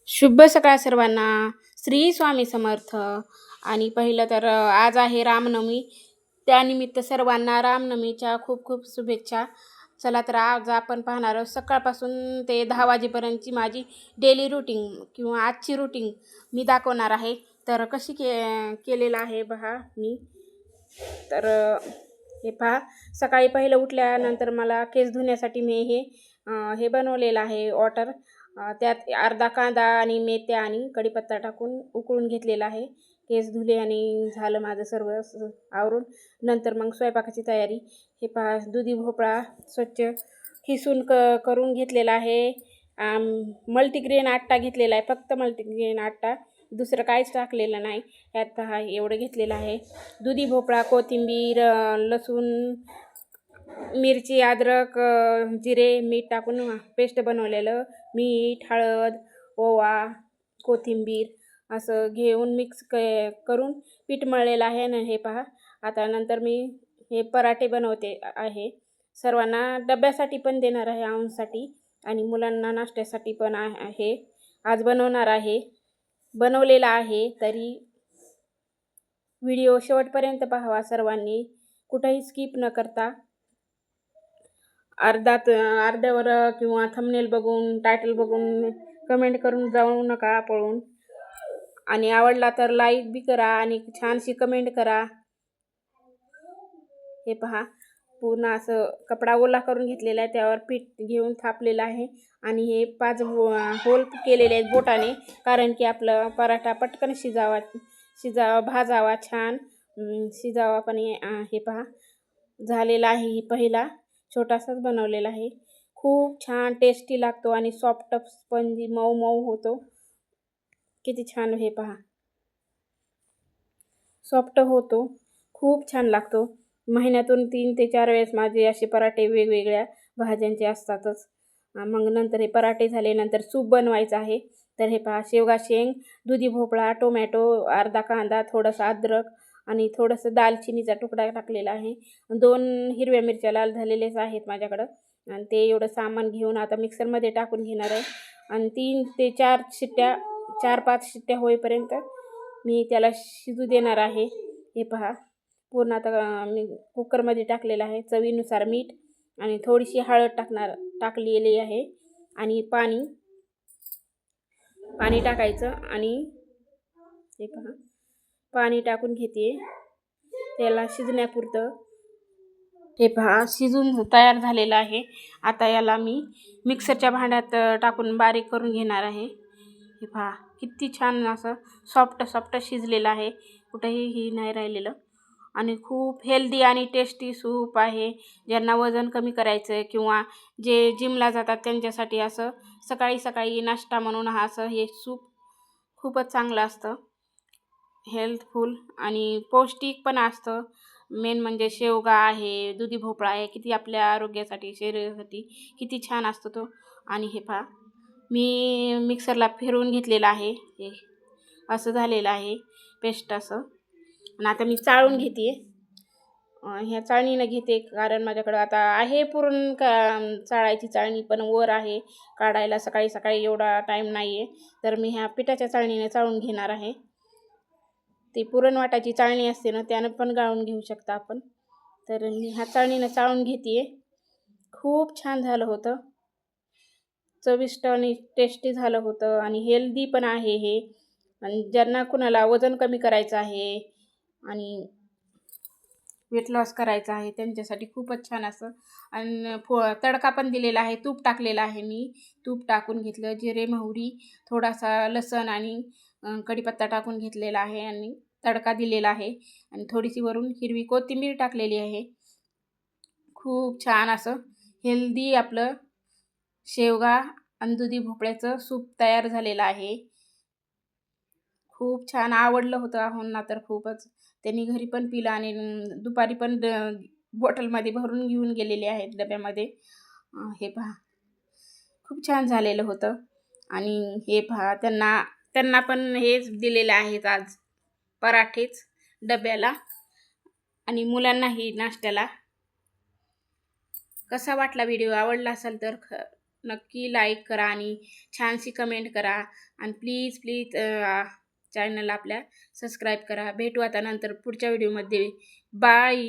शुभ सकाळ सर्वांना. श्री स्वामी समर्थ. आणि पहिलं तर आज आहे रामनवमी. त्यानिमित्त सर्वांना रामनवमीच्या खूप खूप शुभेच्छा. चला तर आज आपण पाहणार आहोत सकाळपासून ते 10 वाजेपर्यंतची माझी डेली रुटीन किंवा आजची रुटीन मी दाखवणार आहे. तर कशी केलेलं आहे पहा मी. तर हे पहा, सकाळी पहिलं उठल्यानंतर मला केस धुण्यासाठी मी हे बनवलेलं आहे वॉटर. त्यात अर्धा कांदा आणि मेथ्या आणि कढीपत्ता टाकून उकळून घेतलेला आहे. केस धुले आणि झालं माझं सर्व आवरून. नंतर मग स्वयंपाकाची तयारी. हे पहा, दुधी भोपळा स्वच्छ खिसून करून घेतलेला आहे. मल्टीग्रेन आटा घेतलेला आहे, फक्त मल्टीग्रेन आटा, दुसरं काहीच टाकलेलं नाही. यात पहा एवढं घेतलेलं आहे. दुधी भोपळा, कोथिंबीर, लसूण, मिरची, अद्रक, जिरे, मीठ टाकून पेस्ट बनवलेलं. मीठ, हळद, ओवा, कोथिंबीर असं घेऊन मिक्स करून पीठ मळलेलं आहे ना. हे पहा, आता नंतर मी हे पराठे बनवते आहे. सर्वांना डब्यासाठी पण देणार आहे, आऊंसाठी आणि मुलांना नाश्त्यासाठी पण आहे. आज बनवणार आहे, बनवलेला आहे. तरी व्हिडिओ शेवटपर्यंत पाहावा सर्वांनी, कुठेही स्किप न करता. अर्ध्यावर किंवा थंबनेल बघून, टायटल बघून कमेंट करून जाऊ नका पळून. आणि आवडला तर लाईक बी करा आणि छानशी कमेंट करा. हे पहा, पूर्ण असं कपडा ओला करून घेतलेला आहे, त्यावर पीठ घेऊन थापलेलं आहे. आणि हे 5 होल केलेले आहेत बोटाने, कारण की आपलं पराठा पटकन भाजावा, छान शिजावा. पण हे पहा झालेला आहे. ही पहिला छोटासाच बनवलेला आहे. खूप छान टेस्टी लागतो आणि सॉफ्ट स्पंजी मऊ मऊ होतो. किती छान. हे पहा, सॉफ्ट होतो, खूप छान लागतो. महिन्यातून 3 ते 4 वेळेस माझे असे पराठे वेगवेगळ्या भाज्यांचे असतातच. मग नंतर हे पराठे झाले, नंतर सूप बनवायचं आहे. तर हे पहा, शेवगा शेंग, दुधी भोपळा, टोमॅटो, अर्धा कांदा, थोडंसं अद्रक आणि थोडंसं दालचिनीचा तुकडा टाकलेला आहे. 2 हिरव्या मिरच्या लाल झालेल्याच आहेत माझ्याकडं. आणि ते एवढं सामान घेऊन आता मिक्सरमध्ये टाकून घेणार आहे. आणि 3 ते 4 शिट्ट्या, 4-5 शिट्ट्या होईपर्यंत मी त्याला शिजू देणार आहे. हे पहा, पूर्ण आता मी कुकरमध्ये टाकलेलं आहे. चवीनुसार मीठ आणि थोडीशी हळद टाकलेली आहे. आणि पाणी टाकायचं. आणि हे पहा, पाणी टाकून घेते त्याला शिजण्यापुरतं. हे पहा, शिजून तयार झालेलं आहे. आता याला मी मिक्सरच्या भांड्यात टाकून बारीक करून घेणार आहे. हे पहा, किती छान असं सॉफ्ट शिजलेलं आहे, कुठेही नाही राहिलेलं. आणि खूप हेल्दी आणि टेस्टी सूप आहे. ज्यांना वजन कमी करायचं आहे किंवा जे जिमला जातात त्यांच्यासाठी असं सकाळी सकाळी नाश्ता म्हणून हे सूप खूपच चांगलं असतं. हेल्थफुल आणि पौष्टिक पण असतं. मेन म्हणजे शेवगा आहे, दुधी भोपळा आहे, किती आपल्या आरोग्यासाठी, शरीरासाठी किती छान असतो तो. आणि हे पहा, मी मिक्सरला फिरवून घेतलेलं आहे. हे असं झालेलं आहे पेस्ट असं. आणि आता मी चाळून घेते. ह्या चाळणीनं घेते, कारण माझ्याकडं आता आहे पुरण चाळायची चाळणी, पण वर आहे काढायला. सकाळी सकाळी एवढा टाईम नाही आहे, तर मी ह्या पिठाच्या चाळणीने चाळून घेणार आहे. ती पुरण वाटायची चाळणी असते ना, त्यानं पण गाळून घेऊ शकता आपण. तर मी ह्या चाळणीनं चाळून घेते. खूप छान झालं होतं, चविष्ट आणि टेस्टी झालं होतं आणि हेल्दी पण आहे हे. आणि ज्यांना कुणाला वजन कमी करायचं आहे आणि वेट लॉस करायचं आहे त्यांच्यासाठी खूपच छान असं. आणि तडका पण दिलेला आहे, तूप टाकलेलं आहे. मी तूप टाकून घेतलं, जिरे, मोहरी, थोडासा लसण आणि कढीपत्ता टाकून घेतलेला आहे आणि तडका दिलेला आहे. आणि थोडीशी वरून हिरवी कोथिंबीर टाकलेली आहे. खूप छान असं हेल्दी आपलं शेवगा आणि दुधी भोपळ्याचं सूप तयार झालेलं आहे. खूप छान आवडलं होतं आहोंना तर खूपच. त्यांनी घरी पण पिलं आणि दुपारी पण बॉटलमध्ये भरून घेऊन गेलेले आहेत डब्यामध्ये. हे पहा, खूप छान झालेलं होतं. आणि हे पहा, त्यांना पण हेच दिलेलं आहेत आज, पराठेच डब्याला आणि मुलांनाही नाश्त्याला. कसा वाटला व्हिडिओ? आवडला असेल तर नक्की लाईक करा आणि छानशी कमेंट करा आणि प्लीज प्लीज चॅनलला आपल्या सबस्क्राईब करा. भेटू आता नंतर पुढच्या व्हिडिओमध्ये. बाय.